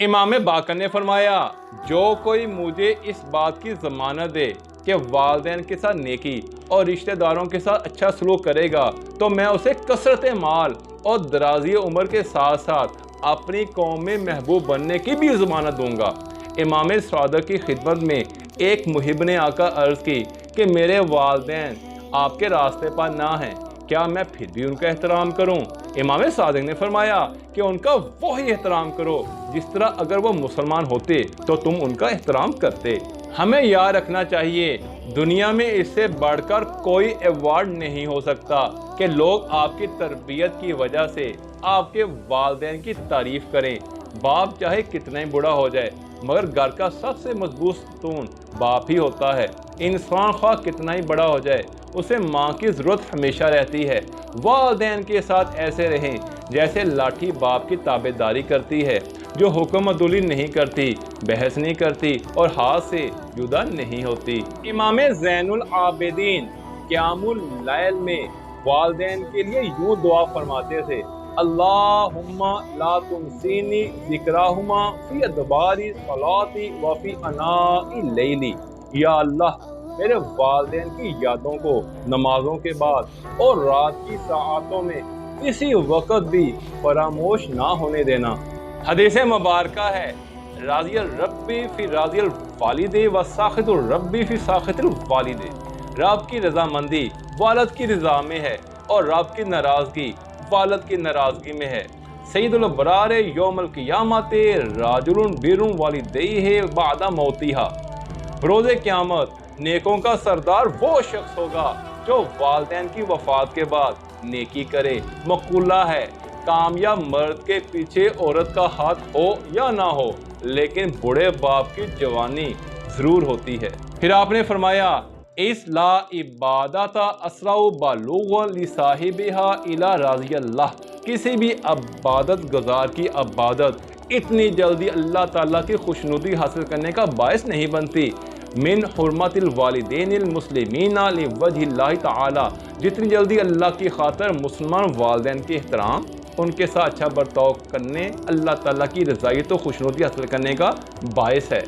امام باقر نے فرمایا جو کوئی مجھے اس بات کی ضمانت دے کہ والدین کے ساتھ نیکی اور رشتہ داروں کے ساتھ اچھا سلوک کرے گا تو میں اسے کثرت مال اور درازی عمر کے ساتھ ساتھ اپنی قوم میں محبوب بننے کی بھی ضمانت دوں گا۔ امام صادق کی خدمت میں ایک محب نے آ کر عرض کی کہ میرے والدین آپ کے راستے پر نہ ہیں، کیا میں پھر بھی ان کا احترام کروں؟ امام صادق نے فرمایا کہ ان کا وہی احترام کرو جس طرح اگر وہ مسلمان ہوتے تو تم ان کا احترام کرتے۔ ہمیں یاد رکھنا چاہیے دنیا میں اس سے بڑھ کر کوئی ایوارڈ نہیں ہو سکتا کہ لوگ آپ کی تربیت کی وجہ سے آپ کے والدین کی تعریف کریں۔ باپ چاہے کتنا ہی بڑا ہو جائے مگر گھر کا سب سے مضبوط ستون باپ ہی ہوتا ہے۔ انسان خواہ کتنا ہی بڑا ہو جائے اسے ماں کی ضرورت ہمیشہ رہتی ہے۔ والدین کے ساتھ ایسے رہیں جیسے لاٹھی باپ کی تابعداری کرتی ہے، جو حکم عدولی نہیں کرتی، بحث نہیں کرتی اور ہاتھ سے جدا نہیں ہوتی۔ امام زین العابدین قیام اللیل میں والدین کے لیے یوں دعا فرماتے تھے: اللہم لا تنسینی ذکرہما فی ادبار صلاتی وفی اناء اللیل۔ یا اللہ میرے والدین کی یادوں کو نمازوں کے بعد اور رات کی ساعتوں میں کسی وقت بھی فراموش نہ ہونے دینا۔ حدیث مبارکہ ہے راضی الرب فی راضی الوالد و ساخط الرب فی ساخط الوالد۔ رب کی رضامندی والد کی رضا میں ہے اور رب کی ناراضگی والد کی ناراضگی میں ہے۔ سید الابرار یوم القیامت راجل بر والدیہ بعد موتہا۔ روز قیامت نیکوں کا سردار وہ شخص ہوگا جو والدین کی وفات کے بعد نیکی کرے۔ مقولہ ہے کامیاب مرد کے پیچھے عورت کا ہاتھ ہو یا نہ ہو لیکن بوڑھے باپ کی جوانی ضرور ہوتی ہے۔ پھر آپ نے فرمایا اس لا عبادت اسرع بلوغ لصاحبہا الی راضی اللہ۔ کسی بھی عبادت گزار کی عبادت اتنی جلدی اللہ تعالیٰ کی خوشنودی حاصل کرنے کا باعث نہیں بنتی من حرمت الوالدین المسلمین لوجہ اللہ تعالی، جتنی جلدی اللہ کی خاطر مسلمان والدین کے احترام ان کے ساتھ اچھا برتاؤ کرنے اللہ تعالیٰ کی رضایت و خوشنودی حاصل کرنے کا باعث ہے۔